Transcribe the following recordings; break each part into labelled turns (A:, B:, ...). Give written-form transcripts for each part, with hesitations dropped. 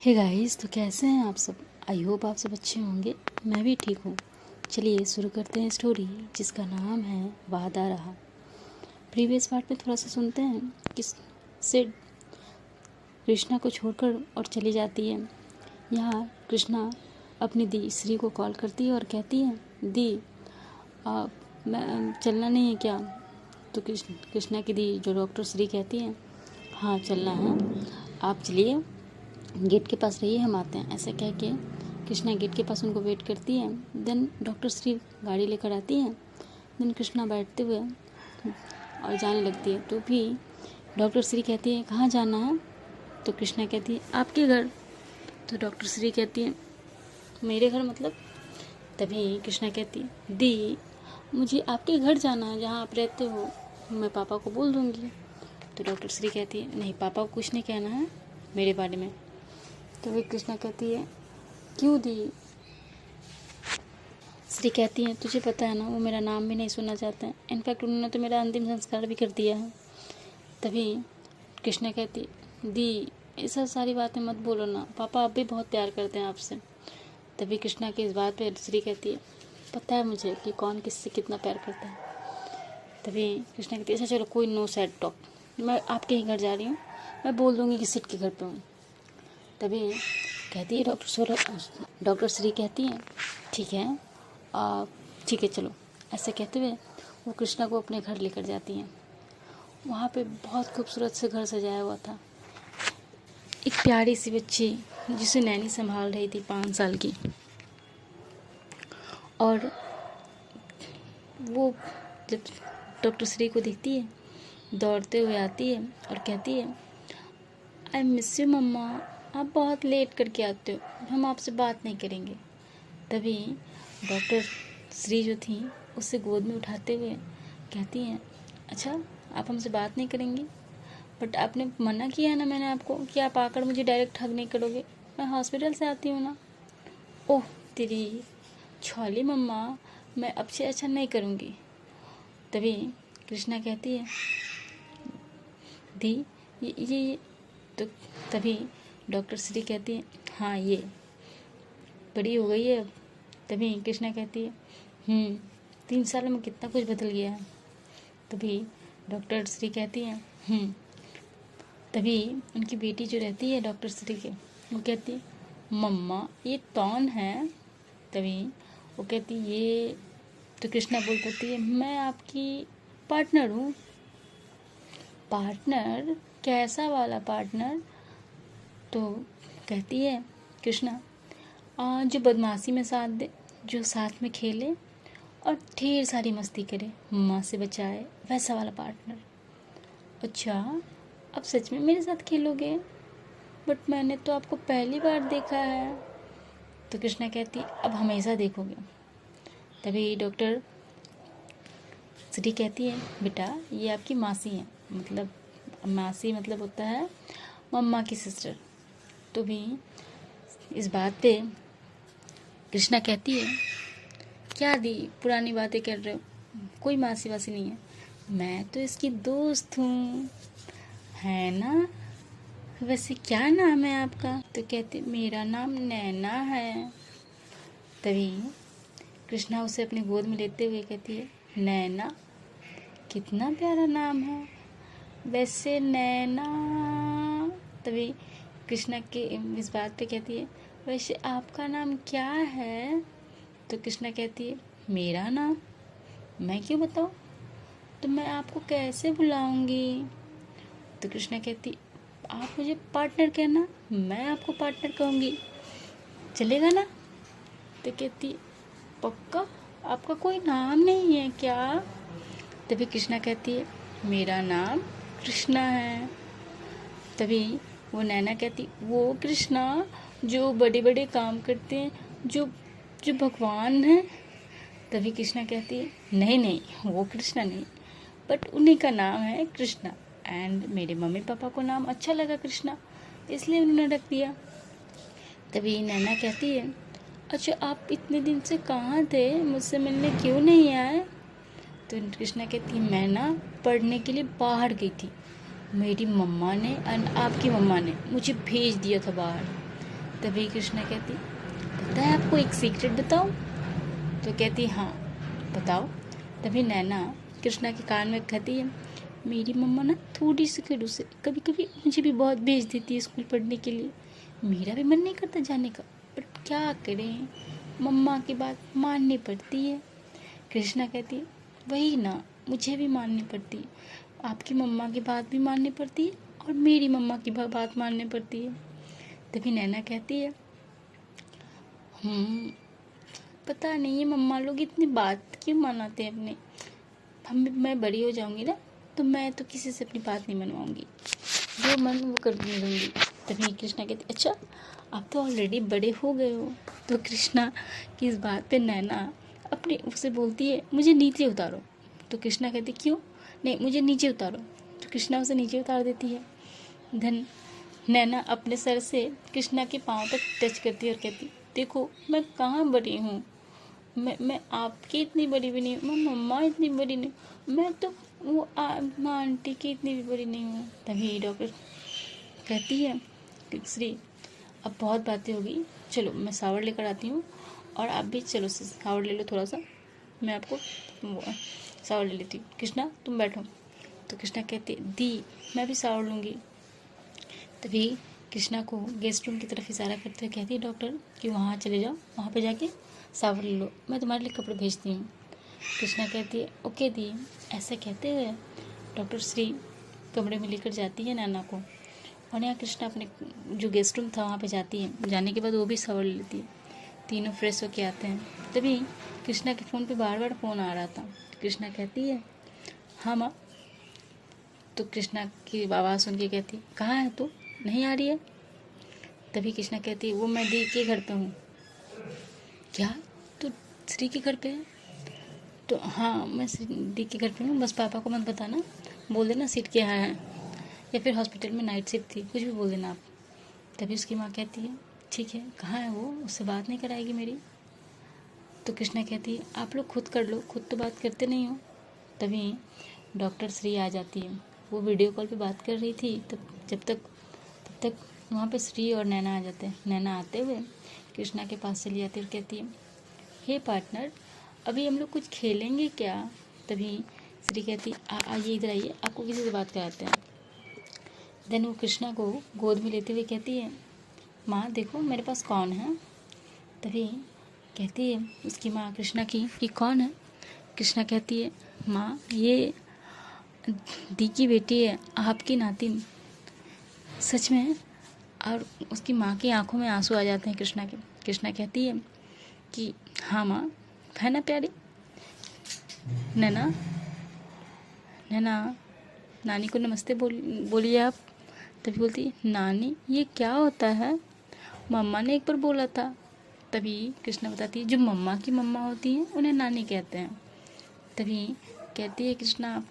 A: Hey guys, तो कैसे हैं आप सब। आई होप आप सब अच्छे होंगे। मैं भी ठीक हूँ। चलिए शुरू करते हैं स्टोरी जिसका नाम है वादा रहा। प्रीवियस पार्ट में थोड़ा सा सुनते हैं कि सिड कृष्णा को छोड़कर और चली जाती है। यहाँ कृष्णा अपनी दी श्री को कॉल करती है और कहती है, दी मैं चलना नहीं है क्या। तो कृष्णा की दी जो डॉक्टर श्री कहती है, हाँ चलना है, आप चलिए, गेट के पास रहिए, हम आते हैं। ऐसा कह के कृष्णा गेट के पास उनको वेट करती है। देन डॉक्टर श्री गाड़ी लेकर आती है। देन कृष्णा बैठते हुए और जाने लगती है। तो भी डॉक्टर श्री कहती है, कहाँ जाना है। तो कृष्णा कहती है, आपके घर। तो डॉक्टर श्री कहती है, मेरे घर मतलब। तभी कृष्णा कहती है, दी मुझे आपके घर जाना है, जहाँ आप रहते हो। मैं पापा को बोल दूँगी। तो डॉक्टर श्री कहती है, नहीं, पापा को कुछ नहीं कहना है मेरे बारे में। तो वे कृष्णा कहती है, क्यों दी। श्री कहती है, तुझे पता है ना, वो मेरा नाम भी नहीं सुनना चाहते हैं। इनफैक्ट उन्होंने तो मेरा अंतिम संस्कार भी कर दिया है। तभी कृष्णा कहती, दी ये सब सारी बातें मत बोलो ना, पापा अब भी बहुत प्यार करते हैं आपसे। तभी कृष्णा की इस बात पे श्री कहती है, पता है मुझे कि कौन किससे कितना प्यार करता है। तभी कृष्णा कहती है, अच्छा चलो कोई नो सैड टॉक, मैं आपके ही घर जा रही हूँ, मैं बोल दूँगी कि सिट के घर पर हूँ। तभी कहती है डॉक्टर श्री कहती हैं, ठीक है ठीक है चलो। ऐसे कहते हुए वो कृष्णा को अपने घर लेकर जाती हैं। वहाँ पे बहुत खूबसूरत से घर सजाया हुआ था। एक प्यारी सी बच्ची जिसे नैनी संभाल रही थी 5 साल की। और वो जब डॉक्टर श्री को देखती है, दौड़ते हुए आती है और कहती है, आई मिस यू मम्मा, आप बहुत लेट करके आते हो, हम आपसे बात नहीं करेंगे। तभी डॉक्टर श्री जो थी उसे गोद में उठाते हुए कहती हैं, अच्छा आप हमसे बात नहीं करेंगी, बट आपने मना किया है ना मैंने आपको कि आप आकर मुझे डायरेक्ट हग नहीं करोगे, मैं हॉस्पिटल से आती हूँ ना। ओह तेरी छौली मम्मा, मैं अब से अच्छा नहीं करूँगी। तभी कृष्णा कहती है, दी ये तो तभी डॉक्टर श्री कहती है, हाँ ये बड़ी हो गई है अब। तभी कृष्णा कहती है, 3 सालों में कितना कुछ बदल गया है। तभी डॉक्टर श्री कहती हैं, तभी उनकी बेटी जो रहती है डॉक्टर श्री के, वो कहती है, मम्मा ये कौन है। तभी वो कहती, ये तो कृष्णा बोल पड़ती है, मैं आपकी पार्टनर हूँ। पार्टनर? कैसा वाला पार्टनर। तो कहती है कृष्णा, जो बदमाशी में साथ दे, जो साथ में खेले और ढेर सारी मस्ती करे, माँ से बचाए, वैसा वाला पार्टनर। अच्छा अब सच में मेरे साथ खेलोगे, बट मैंने तो आपको पहली बार देखा है। तो कृष्णा कहती, अब हमेशा देखोगे। तभी डॉक्टर श्री कहती है, बेटा ये आपकी मासी है, मतलब मासी मतलब होता है मम्मा की सिस्टर। तो भी इस बात पे कृष्णा कहती है, क्या दी पुरानी बातें कर रहे हो, कोई मासी वासी नहीं है, मैं तो इसकी दोस्त हूँ, है ना। वैसे क्या नाम है आपका। तो कहते, मेरा नाम नैना है। तभी कृष्णा उसे अपनी गोद में लेते हुए कहती है, नैना कितना प्यारा नाम है वैसे नैना। तभी कृष्णा के इस बात पे कहती है, वैसे आपका नाम क्या है। तो कृष्णा कहती है, मेरा नाम मैं क्यों बताऊँ, तो मैं आपको कैसे बुलाऊंगी। तो कृष्णा कहती, आप मुझे पार्टनर कहना, मैं आपको पार्टनर कहूँगी, चलेगा ना। तो कहती, पक्का आपका कोई नाम नहीं है क्या। तभी कृष्णा कहती है, मेरा नाम कृष्णा है। तभी वो नैना कहती, वो कृष्णा जो बड़े बड़े काम करते हैं, जो जो भगवान हैं। तभी कृष्णा कहती है, नहीं नहीं वो कृष्णा नहीं, बट उन्हीं का नाम है कृष्णा, एंड मेरे मम्मी पापा को नाम अच्छा लगा कृष्णा, इसलिए उन्होंने रख दिया। तभी नैना कहती है, अच्छा आप इतने दिन से कहाँ थे, मुझसे मिलने क्यों नहीं आए। तो कृष्णा कहती, मैं ना पढ़ने के लिए बाहर गई थी, मेरी मम्मा ने और आपकी मम्मा ने मुझे भेज दिया था बाहर। तभी कृष्णा कहती, पता है आपको एक सीक्रेट बताऊं? तो कहती, हाँ बताओ। तभी नैना कृष्णा के कान में कहती है, मेरी मम्मा ना थोड़ी सी खड़ूस है, कभी कभी मुझे भी बहुत भेज देती है स्कूल पढ़ने के लिए। मेरा भी मन नहीं करता जाने का, पर क्या करें, मम्मा की बात माननी पड़ती है। कृष्णा कहती है, वही ना, मुझे भी माननी पड़ती है, आपकी मम्मा की बात भी माननी पड़ती है और मेरी मम्मा की बात माननी पड़ती है। तभी नैना कहती है, पता नहीं ये मम्मा लोग इतनी बात क्यों मनाते हैं अपने। मैं बड़ी हो जाऊंगी ना, तो मैं तो किसी से अपनी बात नहीं मनवाऊंगी, जो मन वो करने दूंगी। तभी कृष्णा कहती, अच्छा आप तो ऑलरेडी बड़े हो गए हो। तो कृष्णा की इस बात पे नैना अपने उससे बोलती है, मुझे नीचे उतारो। तो कृष्णा कहती, क्यों? नहीं, मुझे नीचे उतारो। तो कृष्णा उसे नीचे उतार देती है। धन नैना अपने सर से कृष्णा के पाँव तक टच करती है और कहती, देखो मैं कहाँ बड़ी हूँ, मैं आपकी इतनी बड़ी भी नहीं हूँ, मैं मम्मा इतनी बड़ी नहीं, मैं तो वो माँ आंटी की इतनी भी बड़ी नहीं हूँ। तभी डॉक्टर कहती है कि श्री अब बहुत बातें हो गई, चलो मैं शावर लेकर आती हूँ और आप भी चलो शावर ले लो थोड़ा सा, मैं आपको शावर ले लेती हूँ। कृष्णा तुम बैठो। तो कृष्णा कहती, दी मैं भी शावर लूँगी। तभी कृष्णा को गेस्ट रूम की तरफ इशारा करते हुए कहती है डॉक्टर कि वहाँ चले जाओ, वहाँ पे जाके शावर ले लो, मैं तुम्हारे लिए कपड़े भेजती हूँ। कृष्णा कहती है, ओके दी। ऐसा कहते हुए डॉक्टर श्री कमरे में लेकर जाती है नैना को, और यहाँ कृष्णा अपने जो गेस्ट रूम था वहाँ पे जाती है। जाने के बाद वो भी शावर ले लेती है, तीनों फ्रेश होके आते हैं। तभी कृष्णा के फ़ोन पे बार बार फ़ोन आ रहा था। कृष्णा कहती है, हाँ माँ। तो कृष्णा की आवाज़ सुन के कहती, कहाँ है तू, नहीं आ रही है? तभी कृष्णा कहती, वो मैं दी के घर पे हूँ। क्या तू श्री के घर पे है? तो हाँ मैं दी के घर पे हूँ, बस पापा को मत बताना, बोल देना सीट के यहाँ है, या फिर हॉस्पिटल में नाइट शिफ्ट थी, कुछ भी बोल देना आप। तभी उसकी माँ कहती है, ठीक है, कहाँ है वो, उससे बात नहीं कराएगी मेरी? तो कृष्णा कहती है, आप लोग खुद कर लो, खुद तो बात करते नहीं हो। तभी डॉक्टर श्री आ जाती है, वो वीडियो कॉल पे बात कर रही थी, तब तक वहाँ पे श्री और नैना आ जाते हैं। नैना आते हुए कृष्णा के पास चली जाती है और कहती है, हे पार्टनर, अभी हम लोग कुछ खेलेंगे क्या? तभी श्री कहती, आइए इधर आइए, आपको किसी से बात कराते हैं। देन वो कृष्णा को गोद में लेते हुए कहती है, माँ देखो मेरे पास कौन है। तभी कहती है उसकी माँ कृष्णा की कि कौन है? कृष्णा कहती है, माँ ये दी की बेटी है, आपकी नातिन। सच में? और उसकी माँ की आंखों में आंसू आ जाते हैं कृष्णा के। कृष्णा कहती है कि हाँ माँ, है ना प्यारी? नैना नैना नानी को नमस्ते बोलिए आप। तभी बोलती, नानी ये क्या होता है, मम्मा ने एक बार बोला था। तभी कृष्णा बताती है, जो मम्मा की मम्मा होती हैं उन्हें नानी कहते हैं। तभी कहती है कृष्णा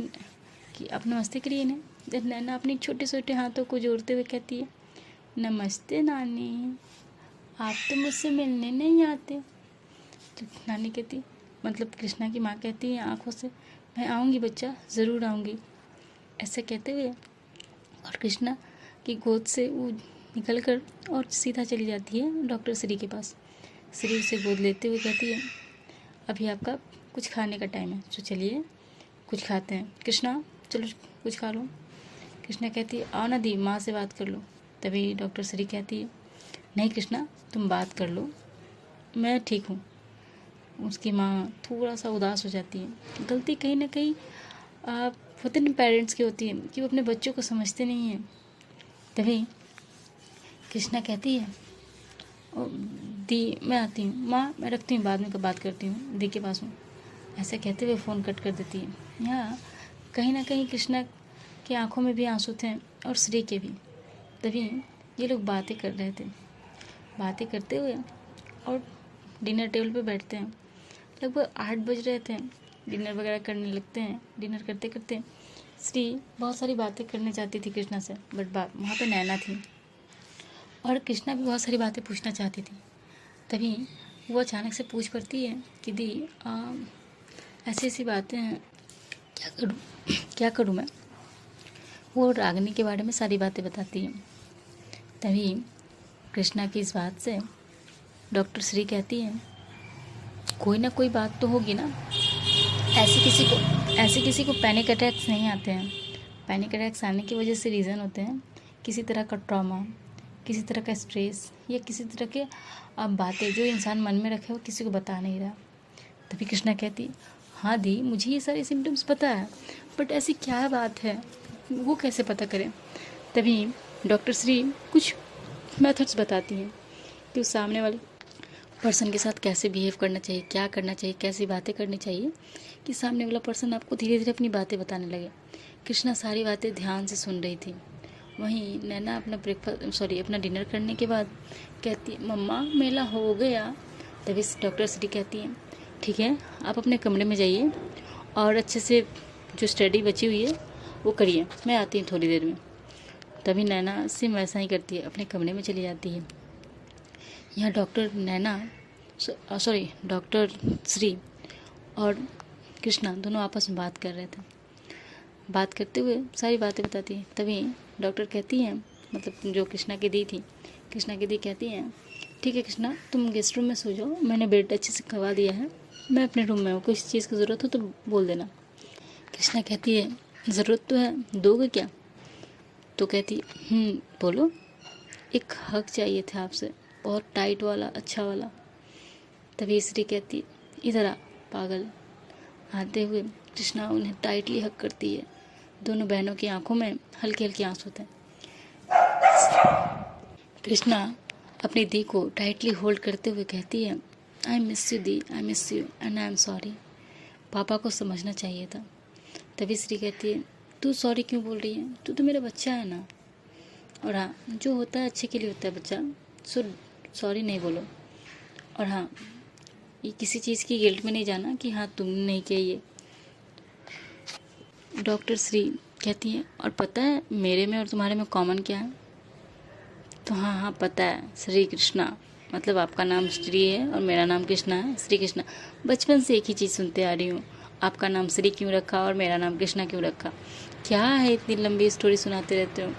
A: कि आप नमस्ते करिए इन्हें। नैना अपनी छोटे छोटे हाथों को जोड़ते हुए कहती है, नमस्ते नानी, आप तो मुझसे मिलने नहीं आते। तो नानी कहती, मतलब कृष्णा की माँ कहती है आंखों से, मैं आऊँगी बच्चा, ज़रूर आऊँगी। ऐसे कहते हुए और कृष्णा की गोद से वो निकल कर और सीधा चली जाती है डॉक्टर श्री के पास। श्री उसे गोद लेते हुए कहती है, अभी आपका कुछ खाने का टाइम है, तो चलिए कुछ खाते हैं। कृष्णा चलो कुछ खा लो। कृष्णा कहती है, आओ ना दी, माँ से बात कर लो। तभी डॉक्टर श्री कहती है, नहीं कृष्णा तुम बात कर लो, मैं ठीक हूँ। उसकी माँ थोड़ा सा उदास हो जाती है। गलती कहीं ना कहीं होते ना पेरेंट्स की होती है कि वो अपने बच्चों को समझते नहीं हैं। तभी कृष्णा कहती है, दी मैं आती हूँ, माँ मैं रखती हूँ, बाद में कब बात करती हूँ, दी के पास हूँ। ऐसे कहते हुए फ़ोन कट कर देती है। यहाँ कहीं ना कहीं कृष्णा की आंखों में भी आंसू थे और श्री के भी। तभी ये लोग बातें कर रहे थे, बातें करते हुए और डिनर टेबल पे बैठते हैं। लगभग 8 बज रहे थे, डिनर वगैरह करने लगते हैं। डिनर करते करते श्री बहुत सारी बातें करने चाहती थी कृष्णा से, बट वहाँ पे नैना थी और कृष्णा भी बहुत सारी बातें पूछना चाहती थी। तभी वो अचानक से पूछ पड़ती है कि दी ऐसी ऐसी बातें हैं, क्या करूँ मैं? वो रागिनी के बारे में सारी बातें बताती है। तभी कृष्णा की इस बात से डॉक्टर श्री कहती है, कोई ना कोई बात तो होगी ना। ऐसे किसी को पैनिक अटैक्स नहीं आते हैं। पैनिक अटैक्स आने की वजह से रीज़न होते हैं किसी तरह का ट्रॉमा, किसी तरह का स्ट्रेस या किसी तरह के बातें जो इंसान मन में रखे वो किसी को बता नहीं रहा। तभी कृष्णा कहती, हाँ दी, मुझे ये सारे सिम्टम्स पता है, बट ऐसी क्या बात है वो कैसे पता करें। तभी डॉक्टर श्री कुछ मेथड्स बताती हैं कि उस सामने वाले पर्सन के साथ कैसे बिहेव करना चाहिए, क्या करना चाहिए, कैसी बातें करनी चाहिए कि सामने वाला पर्सन आपको धीरे धीरे अपनी बातें बताने लगे। कृष्णा सारी बातें ध्यान से सुन रही थी। वहीं नैना अपना डिनर करने के बाद कहती है, मम्मा मेला हो गया। तभी डॉक्टर श्री कहती हैं, ठीक है, आप अपने कमरे में जाइए और अच्छे से जो स्टडी बची हुई है वो करिए, मैं आती हूँ थोड़ी देर में। तभी नैना सेम वैसा ही करती है, अपने कमरे में चली जाती है। यहाँ डॉक्टर श्री और कृष्णा दोनों आपस में बात कर रहे थे। बात करते हुए सारी बातें बताती है। तभी डॉक्टर कहती हैं, मतलब जो कृष्णा की दी थी, कृष्णा की दी कहती हैं, ठीक है कृष्णा, तुम गेस्ट रूम में सो जाओ, मैंने बेड अच्छे से करवा दिया है, मैं अपने रूम में हूँ, किसी चीज़ की ज़रूरत हो तो बोल देना। कृष्णा कहती है, ज़रूरत तो है, दोगे क्या? तो कहती, बोलो। एक हक चाहिए था आपसे, बहुत टाइट वाला, अच्छा वाला। तभी श्री कहती, इधर आ पागल। आते हुए कृष्णा उन्हें टाइटली हक करती है। दोनों बहनों की आंखों में हल्के हल्के आंसू थे। कृष्णा अपनी दी को टाइटली होल्ड करते हुए कहती है, I miss you the, I miss you and I am sorry. पापा को समझना चाहिए था। तभी श्री कहती है, तू सॉरी क्यों बोल रही है, तू तो मेरा बच्चा है ना। और हाँ, जो होता है अच्छे के लिए होता है बच्चा, सो सॉरी नहीं बोलो। और हाँ, ये किसी चीज़ की गिल्ट में नहीं जाना कि हाँ तुमने नहीं किया ये। डॉक्टर श्री कहती है, और पता है मेरे में और तुम्हारे में कॉमन क्या है? तो हाँ पता है, श्री कृष्णा, मतलब आपका नाम श्री है और मेरा नाम कृष्णा है, श्री कृष्णा। बचपन से एक ही चीज़ सुनते आ रही हूँ, आपका नाम श्री क्यों रखा और मेरा नाम कृष्णा क्यों रखा? क्या है इतनी लंबी स्टोरी सुनाते रहते हो,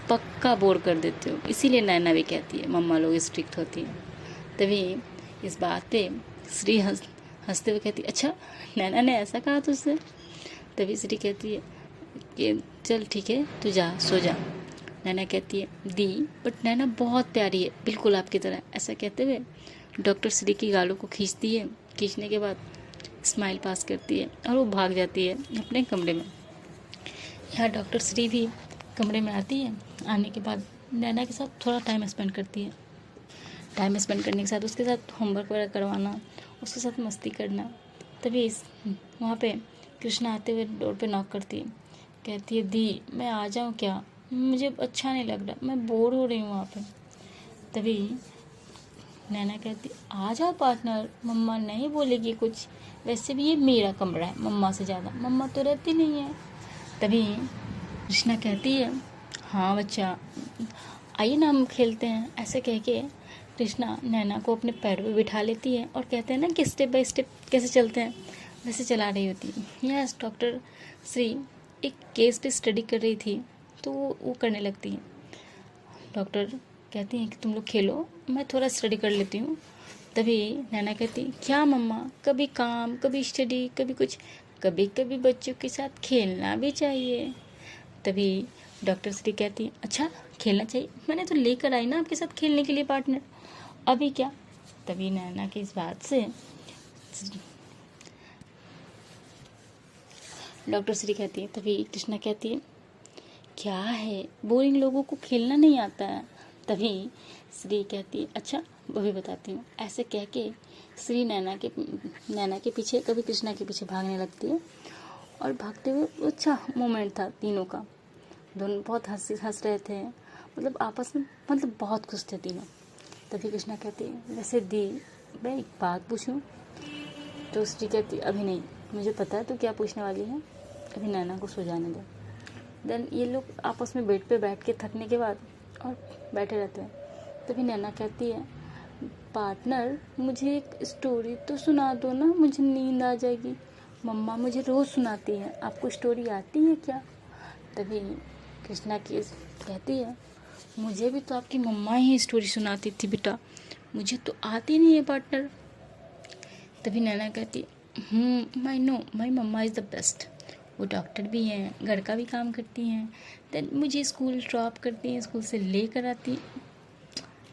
A: पक्का बोर कर देते हो। इसीलिए नैना भी कहती है मम्मा लोग स्ट्रिक्ट होती हैं। तभी इस बात पे श्री हंसते हुए कहती, अच्छा नैना ने ऐसा कहा तुझसे? तभी श्री कहती है कि चल ठीक है, तू जा, सो जा। नैना कहती है, दी बट नैना बहुत प्यारी है, बिल्कुल आपकी तरह। ऐसा कहते हुए डॉक्टर श्री की गालों को खींचती है। खींचने के बाद स्माइल पास करती है और वो भाग जाती है अपने कमरे में। यहाँ डॉक्टर श्री भी कमरे में आती है। आने के बाद नैना के साथ थोड़ा टाइम स्पेंड करती है। टाइम स्पेंड करने के साथ उसके साथ होमवर्क वगैरह करवाना, उसके साथ मस्ती करना। तभी वहाँ पे कृष्णा आते हुए डोर पे नॉक करती है। कहती है, दी मैं आ जाऊँ क्या? मुझे अच्छा नहीं लग रहा, मैं बोर हो रही हूँ वहाँ पे। तभी नैना कहती, आ जाओ पार्टनर, मम्मा नहीं बोलेगी कुछ, वैसे भी ये मेरा कमरा है मम्मा से ज़्यादा, मम्मा तो रहती नहीं है। तभी कृष्णा कहती है, हाँ बच्चा आइए ना हम खेलते हैं। ऐसे कह के कृष्णा नैना को अपने पैर पे बिठा लेती है और कहते हैं ना कि स्टेप बाय स्टेप कैसे चलते हैं वैसे चला रही होती है। यस, डॉक्टर श्री एक केस पे स्टडी कर रही थी तो वो करने लगती हैं। डॉक्टर कहती हैं कि तुम लोग खेलो, मैं थोड़ा स्टडी कर लेती हूँ। तभी नैना कहती, क्या मम्मा, कभी काम, कभी स्टडी, कभी कुछ, कभी कभी बच्चों के साथ खेलना भी चाहिए। तभी डॉक्टर श्री कहती, अच्छा खेलना चाहिए, मैंने तो लेकर आई ना आपके साथ खेलने के लिए पार्टनर, अभी क्या? तभी नैना की इस बात से डॉक्टर श्री कहती है, तभी कृष्णा कहती है, क्या है, बोरिंग लोगों को खेलना नहीं आता है। तभी श्री कहती है, अच्छा अभी बताती हूँ। ऐसे कह के श्री नैना के पीछे, कभी कृष्णा के पीछे भागने लगती है और भागते हुए अच्छा मोमेंट था तीनों का। दोनों बहुत हंस रहे थे, मतलब आपस में, मतलब बहुत खुश थे तीनों। तभी कृष्णा कहती है, वैसे दी मैं एक बात पूछूं? तो श्री कहती, अभी नहीं, मुझे पता है तो क्या पूछने वाली है, अभी नैना को सो जाने दो। देन ये लोग आपस में बेड पे बैठ के थकने के बाद और बैठे रहते हैं। तभी नैना कहती है, पार्टनर मुझे एक स्टोरी तो सुना दो ना, मुझे नींद आ जाएगी, मम्मा मुझे रोज़ सुनाती है, आपको स्टोरी आती है क्या? तभी कृष्णा की कहती है, मुझे भी तो आपकी मम्मा ही स्टोरी सुनाती थी बेटा, मुझे तो आती नहीं है पार्टनर। तभी नैना कहती, my no my mama is the best. वो डॉक्टर भी हैं, घर का भी काम करती हैं, देन मुझे स्कूल ड्रॉप करती हैं, स्कूल से लेकर आती।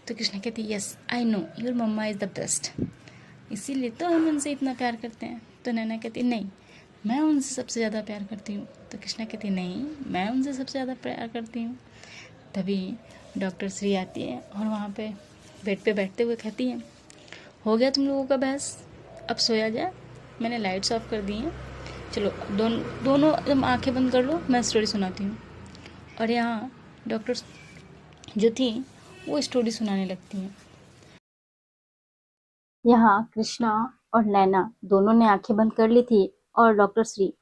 A: तो कृष्णा कहती, yes I know your mama is the best, इसीलिए तो हम उनसे इतना प्यार करते हैं। तो नैना कहती, नहीं मैं उनसे सबसे ज़्यादा प्यार करती हूँ। तो कृष्णा कहती, नहीं मैं उनसे सबसे ज़्यादा प्यार करती हूँ। तभी डॉक्टर श्री आती है और वहाँ पे बेड पे बैठते हुए कहती है, हो गया तुम लोगों का बहस, अब सोया जाए, मैंने लाइट्स ऑफ कर दी हैं, चलो दोनों एकदम आंखें बंद कर लो, मैं स्टोरी सुनाती हूँ। और यहाँ डॉक्टर जो थी वो स्टोरी सुनाने लगती हैं। यहाँ कृष्णा और नैना दोनों ने आंखें बंद कर ली थी और डॉक्टर श्री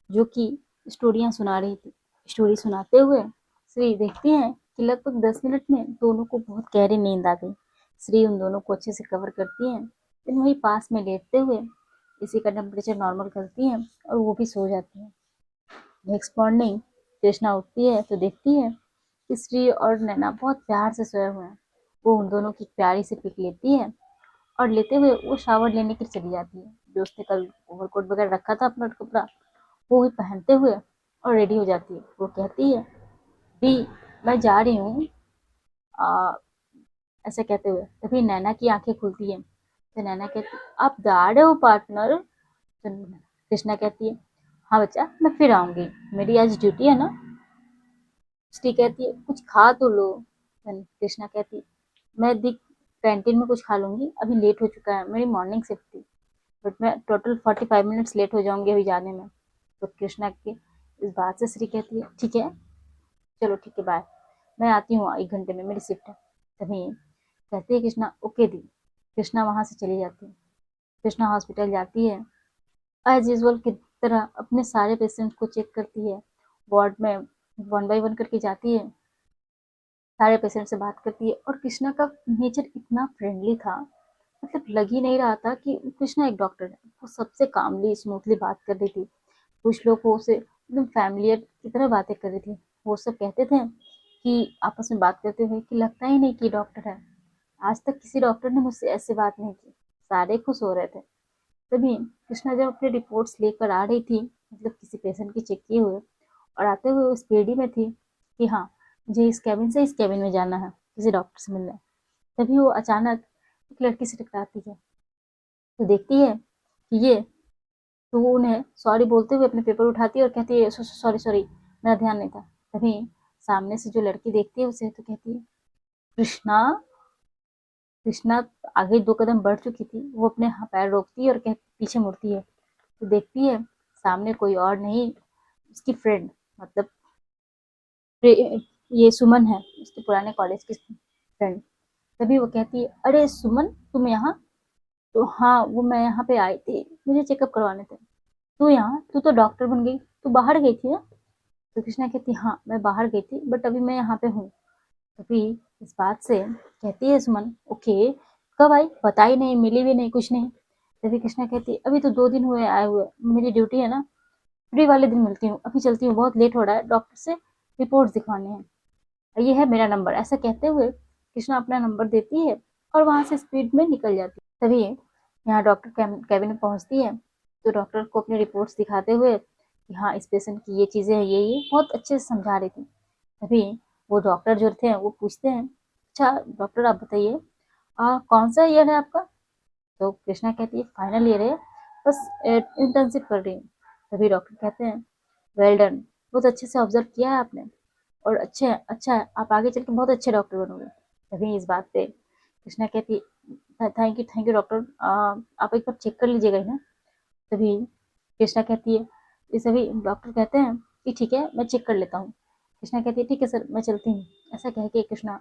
A: जो कि स्टोरियाँ सुना रही थी, स्टोरी सुनाते हुए श्री देखती हैं कि लगभग 10 मिनट में दोनों को बहुत गहरी नींद आ गई। श्री उन दोनों को अच्छे से कवर करती हैं, फिर वहीं पास में लेटते हुए इसी का टेम्परेचर नॉर्मल करती हैं और वो भी सो जाती हैं। नेक्स्ट मॉर्निंग कृष्णा उठती है तो देखती है कि श्री और नैना बहुत प्यार से सोए हुए हैं। वो उन दोनों की प्यारी सी पिक लेती है और लेते हुए वो शावर लेने के लिए चली जाती है। जो उसने कल ओवरकोट वगैरह रखा था अपना कपड़ा, वो भी पहनते हुए और रेडी हो जाती है। वो कहती है, दी मैं जा रही हूँ, ऐसे कहते हुए तभी नैना की आंखें खुलती है। तो नैना कहती, आप जा रहे हो पार्टनर? तो कृष्णा कहती है, हाँ बच्चा मैं फिर आऊंगी, मेरी आज ड्यूटी है ना। उसकी कहती है, कुछ खा तो लो। कृष्णा कहती, मैं दी कैंटीन में कुछ खा लूंगी, अभी लेट हो चुका है, मेरी मॉर्निंग शिफ्ट थी, बट मैं टोटल 45 मिनट्स लेट हो जाऊंगी अभी जाने में। तो कृष्णा की इस बात से श्री कहती है, ठीक है चलो ठीक है बाय, मैं आती हूँ 1 घंटे में, मेरी शिफ्ट है। तभी कहती है कृष्णा, ओके दी। कृष्णा वहां से चली जाती है। कृष्णा हॉस्पिटल जाती है, एज यूजल की तरह अपने सारे पेशेंट को चेक करती है, वार्ड में 1 बाय 1 करके जाती है, सारे पेशेंट से बात करती है। और कृष्णा का नेचर इतना फ्रेंडली था, मतलब लग ही नहीं रहा था कि कृष्णा एक डॉक्टर है। वो सबसे कामली स्मूथली बात कर रही थी, कुछ लोग वो उसे एकदम फैमिलियर की तरह बातें कर रही थी। वो सब कहते थे कि आपस में बात करते हुए कि लगता ही नहीं कि डॉक्टर है, आज तक किसी डॉक्टर ने मुझसे ऐसी बात नहीं की। सारे खुश हो रहे थे। तभी कृष्णा जब अपने रिपोर्ट्स लेकर आ रही थी, मतलब किसी पेशेंट की चेक किए हुए, और आते हुए उस पेडी में थी कि हाँ मुझे इस कैबिन से इस कैबिन में जाना है किसी डॉक्टर से मिलने, तभी वो अचानक एक लड़की से टकराती है। तो देखती है कि ये, तो वो उन्हें सॉरी बोलते हुए अपने पेपर उठाती है और कहती है, सॉरी सॉरी मेरा ध्यान नहीं था। तभी सामने से जो लड़की देखती है उसे, तो कहती है, कृष्णा। कृष्णा आगे 2 कदम बढ़ चुकी थी, वो अपने पैर रोकती है और पीछे मुड़ती है। तो देखती है सामने कोई और नहीं, उसकी फ्रेंड, मतलब ये सुमन है, उसके पुराने कॉलेज की फ्रेंड। तभी वो कहती है, अरे सुमन तुम यहाँ? तो हाँ वो मैं यहाँ पे आई थी, मुझे चेकअप करवाने थे। तू यहाँ, तू तो डॉक्टर बन गई, तू बाहर गई थी ना? तो कृष्णा कहती, हाँ मैं बाहर गई थी बट अभी मैं यहाँ पे हूँ। तभी इस बात से कहती है सुमन, ओके कब आई, बताई नहीं, मिली भी नहीं, कुछ नहीं। तभी कृष्णा कहती, अभी तो 2 दिन हुए आए हुए, मेरी ड्यूटी है ना, फ्री वाले दिन मिलती हूँ, अभी चलती हूँ, बहुत लेट हो रहा है, डॉक्टर से रिपोर्ट दिखवाने हैं, ये है मेरा नंबर। ऐसा कहते हुए कृष्णा अपना नंबर देती है और वहां से स्पीड में निकल जाती है। तभी यहाँ डॉक्टर कैबिन में पहुंचती है, तो डॉक्टर को अपनी रिपोर्ट्स दिखाते हुए कि हाँ इस पेशेंट की ये चीज़ें हैं, ये बहुत अच्छे से समझा रही थी। तभी वो डॉक्टर जो थे वो पूछते हैं, अच्छा डॉक्टर आप बताइए कौन सा ईयर है आपका? तो कृष्णा कहती है फाइनल ईयर है, बस इंटर्नशिप कर रही हूँ। तभी डॉक्टर कहते हैं, वेल डन, बहुत अच्छे से ऑब्जर्व किया है आपने, और अच्छा अच्छा है, आप आगे चल के बहुत अच्छे डॉक्टर बनोगे। तभी इस बात पे कृष्णा कहती, थैंक यू डॉक्टर, आप एक बार चेक कर लीजिएगा ना। तभी कृष्णा कहती है, ये सभी डॉक्टर कहते हैं कि ठीक है मैं चेक कर लेता हूँ। कृष्णा कहती है, ठीक है सर मैं चलती हूँ। ऐसा कह के कृष्णा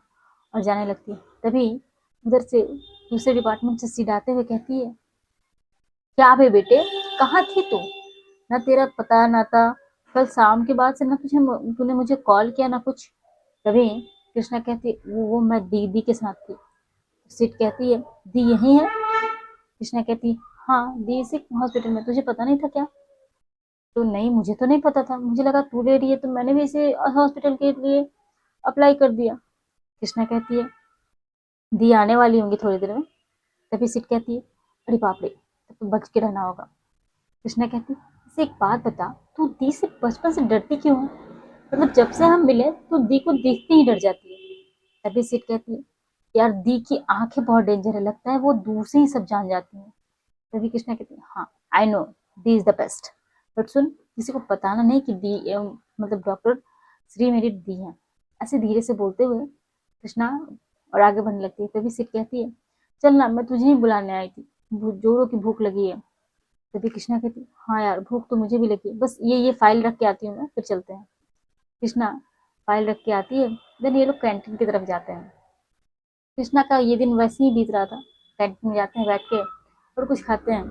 A: और जाने लगती है। तभी उधर से दूसरे डिपार्टमेंट से सिडाते हुए कहती है, क्या बे बेटे, कहाँ थी तू? ना तेरा पता ना था, कल शाम के बाद से ना तूने मुझे कॉल किया ना कुछ। तभी कृष्णा कहती, वो मैं दीदी के साथ थी। सिट कहती है, दी यही है? कृष्णा कहती, हाँ दी इसी हॉस्पिटल में, तुझे पता नहीं था क्या? तो नहीं मुझे तो नहीं पता था, मुझे लगा तू ले रही है तो मैंने भी इसे हॉस्पिटल के लिए अप्लाई कर दिया। कृष्णा कहती है दी आने वाली होंगी थोड़ी देर में। तभी सिट कहती है अरे बाप रे, तब तो बच के रहना होगा। कृष्णा कहती है इसे एक बात बता, तू दी से बचपन से डरती क्यों है? मतलब जब से हम मिले तो दी को देखते ही डर जाती है। तभी सिट कहती है यार दी की आंखें बहुत डेंजर है, लगता है वो दूर से ही सब जान जाती है। तभी कृष्णा कहती है हाँ आई नो, दी इज द बेस्ट, बट सुन किसी को बताना नहीं कि दी मतलब डॉक्टर श्री मेरी दी है। ऐसे धीरे से बोलते हुए कृष्णा और आगे बढ़ने लगती है। तभी सिट कहती है चल ना, मैं तुझे ही बुलाने आई थी, जोरों की भूख लगी है। तभी कृष्णा कहती है हाँ यार भूख तो मुझे भी लगी है, बस ये फाइल रख के आती हूँ मैं, फिर चलते हैं। कृष्णा फाइल रख के आती है। देन ये लोग कैंटीन की तरफ जाते हैं। कृष्णा का ये दिन वैसे ही बीत रहा था। कैंटीन में जाते हैं, बैठ के और कुछ खाते हैं।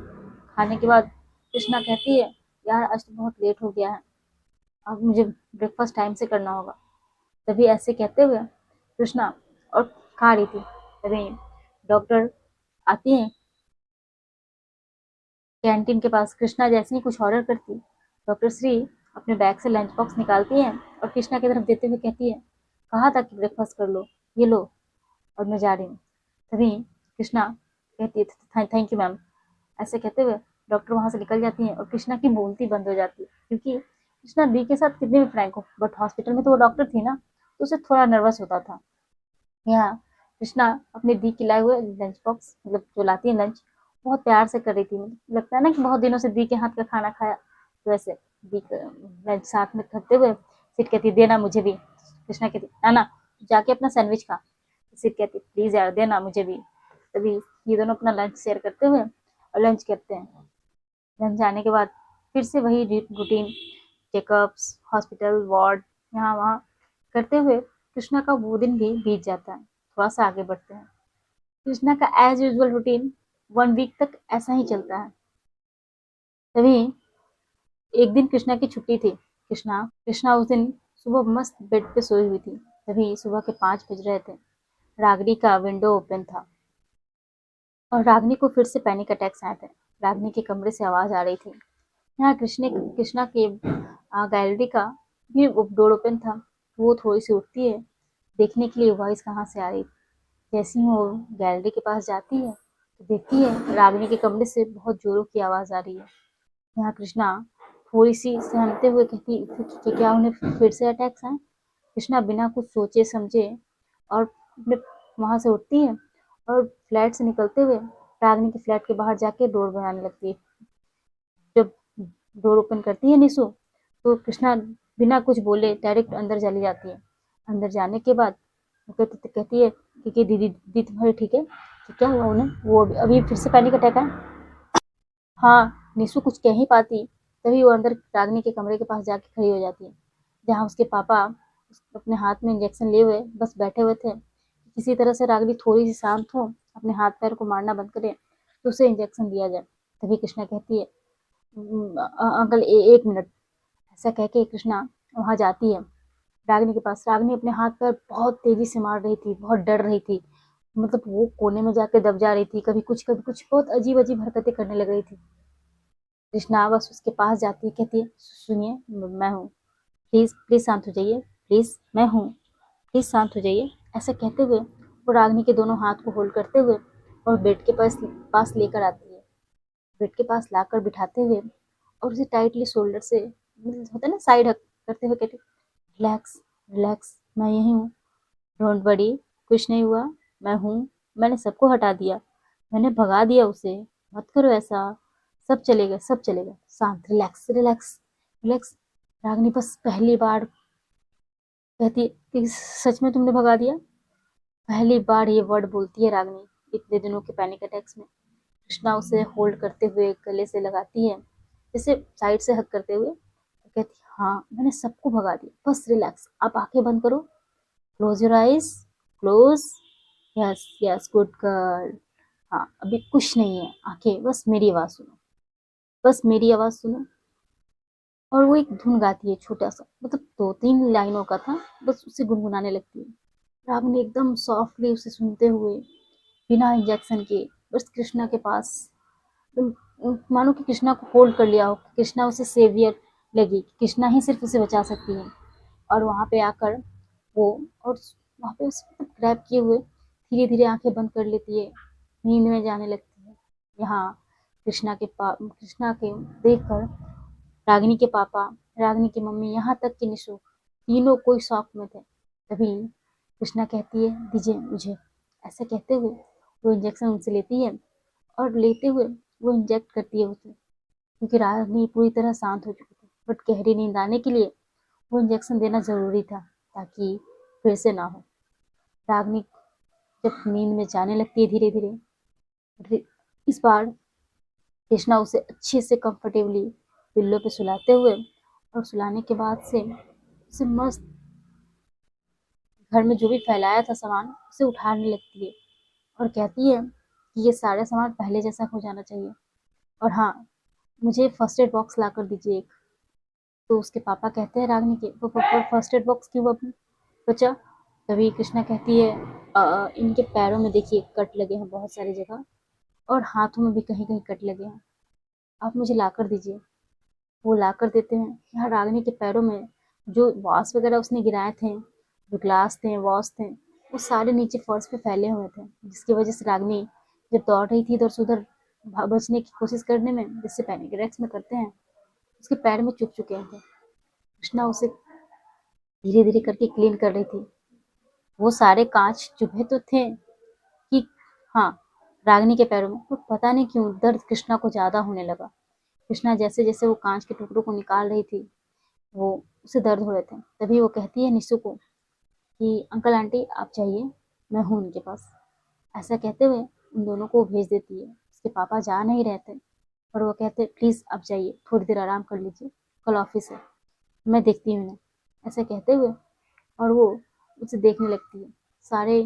A: खाने के बाद कृष्णा कहती है यार आज तो बहुत लेट हो गया है, अब मुझे ब्रेकफास्ट टाइम से करना होगा। तभी ऐसे कहते हुए कृष्णा और खा रही थी, तभी डॉक्टर आती है कैंटीन के पास। कृष्णा जैसे ही कुछ ऑर्डर करती, डॉक्टर श्री अपने बैग से लंच बॉक्स निकालती है और कृष्णा की तरफ देते हुए कहती है कहा था कि ब्रेकफास्ट कर लो, ये लो और मैं जा रही हूँ। तभी कृष्णा कहती है थैंक यू मैम। ऐसे कहते हुए डॉक्टर वहां से निकल जाती है और कृष्णा की बोलती बंद हो जाती है, क्योंकि कृष्णा दी के साथ कितने भी फ्रैंक हो, बट हॉस्पिटल में तो वो डॉक्टर थी ना, तो उसे थोड़ा नर्वस होता था। यहाँ कृष्णा अपने दी के लाए हुए लंच बॉक्स, मतलब जो लाती है लंच, बहुत प्यार से कर रही थी। मतलब लगता है ना कि बहुत दिनों से दी के हाथ का खाना खाया, तो वैसे दी लंच साथ में करते हुए सिट कहती देना मुझे भी। कृष्णा कहती ना ना, जाके अपना सैंडविच खा। सिट कहती प्लीज यार देना मुझे भी। तभी ये दोनों अपना लंच शेयर करते हुए और लंच करते हैं। लंच आने के बाद फिर से वही रूटीन, चेकअप्स, हॉस्पिटल, वार्ड, यहाँ वहाँ करते हुए कृष्णा का वो दिन भी बीत जाता है। थोड़ा सा आगे बढ़ते हैं। कृष्णा का एज यूजुअल रूटीन 1 वीक तक ऐसा ही चलता है। तभी एक दिन कृष्णा की छुट्टी थी। कृष्णा उस दिन सुबह मस्त बेड पे सोई हुई थी। तभी सुबह के 5 बज रहे थे। रागिनी का विंडो ओपन था और रागिनी को फिर से पैनिक अटैक्स आए थे। रागिनी के कमरे से आवाज आ रही थी। यहाँ कृष्णा के गैलरी का भी डोर ओपन था। वो थोड़ी सी उठती है देखने के लिए वॉइस कहाँ से आ रही थी। जैसे ही वो गैलरी के पास जाती है तो देखती है रागिनी के कमरे से बहुत जोरों की आवाज आ रही है। यहाँ कृष्णा थोड़ी सी सहमते हुए कहती कि क्या उन्हें फिर से अटैक्स आए। कृष्णा बिना कुछ सोचे समझे और अपने वहां से उठती है और फ्लैट से निकलते हुए रागिनी के फ्लैट के बाहर जाके डोर बनाने लगती है। जब डोर ओपन करती है निशु, तो कृष्णा बिना कुछ बोले डायरेक्ट अंदर चली जाती है। अंदर जाने के बाद कहती है कि दीदी दीदी तुम्हारी ठीक है? तो क्या हुआ उन्हें? वो अभी फिर से पैनिक अटैक है। हाँ, निशु कुछ कह ही पाती, तभी वो अंदर रागिनी के कमरे के पास जाके खड़ी हो जाती है, जहाँ उसके पापा अपने हाथ में इंजेक्शन लिए हुए बस बैठे हुए थे। किसी तरह से रागिनी थोड़ी सी शांत हो, अपने हाथ पैर को मारना बंद करे तो उसे इंजेक्शन दिया जाए। तभी कृष्णा कहती है अंकल 1 मिनट। ऐसा कह के कृष्णा वहां जाती है रागिनी के पास। रागिनी अपने हाथ पैर बहुत तेजी से मार रही थी, बहुत डर रही थी। मतलब वो कोने में जाके दब जा रही थी, कभी कुछ बहुत अजीब अजीब हरकतें करने लग रही थी। कृष्णा बस उसके पास जाती है, कहती है सुनिए मैं हूँ, प्लीज प्लीज शांत हो जाइए, प्लीज मैं हूँ, प्लीज शांत हो जाइए। ऐसा कहते हुए वो रागिनी के दोनों हाथ को होल्ड करते हुए और बेड के पास लेकर आती है। बेड के पास लाकर बिठाते हुए और उसे टाइटली शोल्डर से, मतलब होता है ना साइड हक करते हुए कहते रिलैक्स रिलैक्स, मैं यही हूँ, डोंट वरी, कुछ नहीं हुआ, मैं हूँ, मैंने सबको हटा दिया, मैंने भगा दिया उसे, मत करो ऐसा, सब चलेगा सब चलेगा, शांत, रिलैक्स रिलैक्स रिलैक्स। रागिनी बस पहली बार कहती है कि सच में तुमने भगा दिया। पहली बार ये वर्ड बोलती है रागिनी इतने दिनों के पैनिक अटैक्स में। कृष्णा उसे होल्ड करते हुए गले से लगाती है, जैसे साइड से हक करते हुए, तो कहती हाँ मैंने सबको भगा दिया, बस रिलैक्स, आप आंखें बंद करो, close your eyes, close, yes yes good girl, हाँ अभी कुछ नहीं है, आंखें बस मेरी आवाज सुनो, बस मेरी आवाज सुनो। और वो एक धुन गाती है छोटा सा, मतलब 2-3 लाइनों का था, बस उसे गुनगुनाने लगती है। रागनी एकदम सॉफ्टली उसे सुनते हुए बिना इंजेक्शन के बस कृष्णा के पास, मानो कि कृष्णा को होल्ड कर लिया हो, कृष्णा उसे सेवियर लगी, कृष्णा ही सिर्फ उसे बचा सकती है। और वहां पे आकर वो और वहाँ पे उसे ग्रैब किए हुए धीरे धीरे आंखें बंद कर लेती है, नींद में जाने लगती है। यहाँ कृष्णा के देखकर रागिनी के पापा, रागिनी की मम्मी, यहाँ तक कि निशु, तीनों कोई शॉक में थे। तभी कृष्णा कहती है दीजिए मुझे। ऐसा कहते हुए वो इंजेक्शन उनसे लेती है और लेते हुए वो इंजेक्ट करती है उसे, क्योंकि रागिनी पूरी तरह शांत हो चुकी थी, बट गहरी नींद आने के लिए वो इंजेक्शन देना जरूरी था ताकि फिर से ना हो। रागिनी जब नींद में जाने लगती है धीरे धीरे, इस बार कृष्णा उसे अच्छे से कंफर्टेबली पिल्लो पे सुलाते हुए और सुलाने के बाद से उसे मस्त घर में जो भी फैलाया था सामान उसे उठाने लगती है और कहती है कि ये सारे सामान पहले जैसा हो जाना चाहिए, और हाँ, मुझे फर्स्ट एड बॉक्स ला कर दीजिए एक। तो उसके पापा कहते हैं रागिनी के, वो फर्स्ट एड बॉक्स क्यों अभी बचा? तभी कृष्णा कहती है इनके पैरों में देखिए कट लगे हैं बहुत सारी जगह, और हाथों में भी कहीं कहीं कट लगे हैं, आप मुझे ला कर दीजिए। वो ला कर देते हैं। यहाँ रागिनी के पैरों में जो वॉश वगैरह उसने गिराए थे, जो ग्लास थे, वॉश थे, वो सारे नीचे फर्श पे फैले हुए थे, जिसकी वजह से रागिनी जब दौड़ रही थी इधर से उधर बचने की कोशिश करने में, जिससे पैनिक अटैक्स में करते हैं, उसके पैर में चुभ चुके थे। कृष्णा उसे धीरे धीरे करके क्लीन कर रही थी। वो सारे कांच चुभे तो थे कि हाँ, रागिनी के पैरों में, तो पता नहीं क्यों दर्द कृष्णा को ज्यादा होने लगा। कृष्णा जैसे जैसे वो कांच के टुकड़ों को निकाल रही थी, वो उसे दर्द हो रहे थे। तभी वो कहती है निशु को कि अंकल आंटी आप जाइए, मैं हूँ उनके पास। ऐसा कहते हुए उन दोनों को भेज देती है। उसके पापा जा नहीं रहते और वो कहते प्लीज आप जाइए, थोड़ी देर आराम कर लीजिए, कल ऑफिस है, मैं देखती हूँ उन्हें। ऐसा कहते हुए और वो उसे देखने लगती है, सारे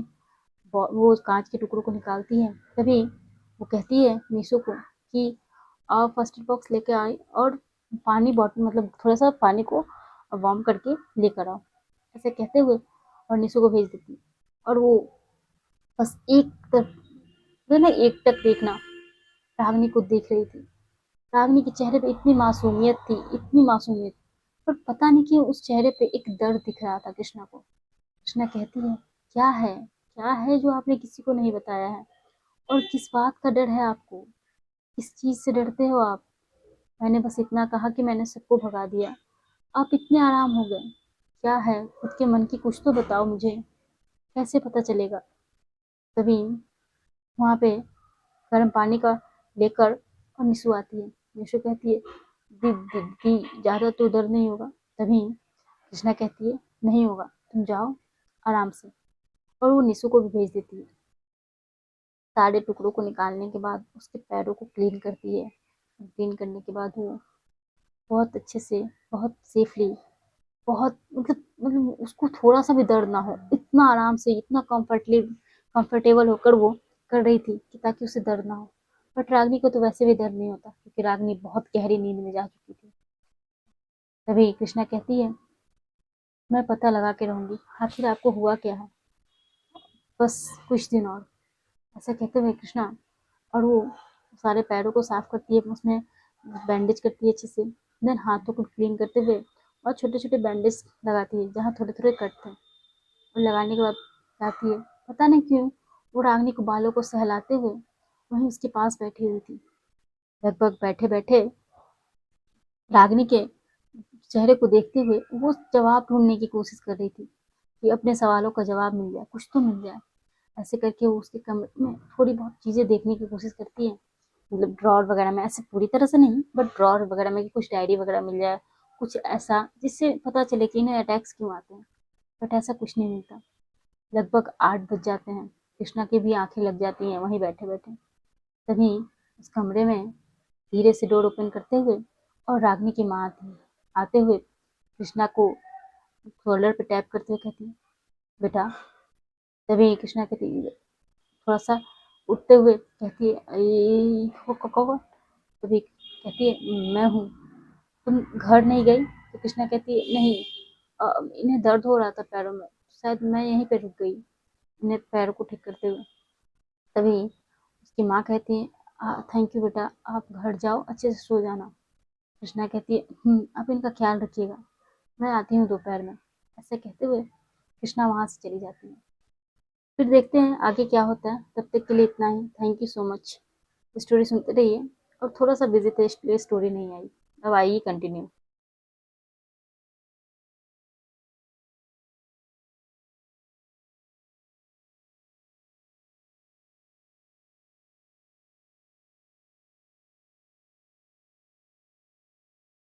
A: वो कांच के टुकड़ों को निकालती है। तभी वो कहती है निशु को कि आप फर्स्ट एड बॉक्स लेके आए और पानी बॉटल, मतलब थोड़ा सा पानी को वार्म करके लेकर आओ। ऐसे कहते हुए और निशु को भेज देती, और वो बस एक तक, जो ना एक तक देखना रागनी को देख रही थी। रागनी के चेहरे पे इतनी मासूमियत थी, इतनी मासूमियत, पर पता नहीं क्यों उस चेहरे पे एक दर्द दिख रहा था कृष्णा को। कृष्णा कहती है क्या है जो आपने किसी को नहीं बताया है, और किस बात का डर है आपको, किस चीज से डरते हो आप? मैंने बस इतना कहा कि मैंने सबको भगा दिया, आप इतने आराम हो गए, क्या है खुद के मन की कुछ तो बताओ मुझे, कैसे पता चलेगा? तभी वहां पे गर्म पानी का लेकर और निशु आती है। निशु कहती है दी ज्यादा तो दर्द नहीं होगा? तभी कृष्णा कहती है नहीं होगा, तुम जाओ आराम से, और वो निशु को भी भेज देती है। सारे टुकड़ों को निकालने के बाद उसके पैरों को क्लीन करती है। क्लीन करने के बाद वो बहुत अच्छे से, बहुत सेफली, बहुत मतलब उसको थोड़ा सा भी दर्द ना हो, इतना आराम से, इतना कंफर्टेबल होकर वो कर रही थी कि ताकि उसे दर्द ना हो। बट रागनी को तो वैसे भी दर्द नहीं होता, क्योंकि रागनी बहुत गहरी नींद में जा चुकी थी। तभी कृष्णा कहती है मैं पता लगा के रहूंगी आखिर आपको हुआ क्या है, बस कुछ दिन और। ऐसा कहते हुए कृष्णा और वो सारे पैरों को साफ करती है, उसमें बैंडेज करती है अच्छे से, देन हाथों को क्लीन करते हुए और छोटे छोटे बैंडेज लगाती है जहाँ थोड़े थोड़े कट थे, और लगाने के बाद जाती है। पता नहीं क्यों वो रागनी को बालों को सहलाते हुए वहीं उसके पास बैठी हुई थी। लगभग बैठे बैठे रागनी के चेहरे को देखते हुए वो जवाब ढूंढने की कोशिश कर रही थी कि अपने सवालों का जवाब मिल जाए, कुछ तो मिल जाए। ऐसे करके वो उसके कमरे में थोड़ी बहुत चीजें देखने की कोशिश करती है, मतलब ड्रॉर वगैरह में, ऐसे पूरी तरह से नहीं, बट ड्रॉर वगैरह में कि कुछ डायरी वगैरह मिल जाए, कुछ ऐसा जिससे पता चले कि इन्हें अटैक्स क्यों आते हैं। बट ऐसा कुछ नहीं मिलता। लगभग 8 बज जाते हैं, कृष्णा की भी आंखें लग जाती हैं वहीं बैठे बैठे। तभी उस कमरे में धीरे से डोर ओपन करते हुए और रागनी की माँ आती है। आते हुए कृष्णा को शोल्डर पे टैप करते हुए कहती है बेटा। तभी कृष्णा कहती है, थोड़ा सा उठते हुए कहती है कौन? तभी कहती है मैं हूँ, तुम घर नहीं गई? तो कृष्णा कहती है नहीं, इन्हें दर्द हो रहा था पैरों में, शायद मैं यहीं पे रुक गई इन्हें पैरों को ठीक करते हुए। तभी उसकी माँ कहती है थैंक यू बेटा, आप घर जाओ अच्छे से सो जाना। कृष्णा कहती है आप इनका ख्याल रखिएगा, मैं आती हूँ दोपहर में। ऐसे कहते हुए कृष्णा वहाँ से चली जाती है। फिर देखते हैं आगे क्या होता है। तब तक के लिए इतना ही। Thank you so much. Story सुनते रहिए। और थोड़ा सा बिजी थे इसलिए स्टोरी नहीं आई। अब आइए कंटिन्यू।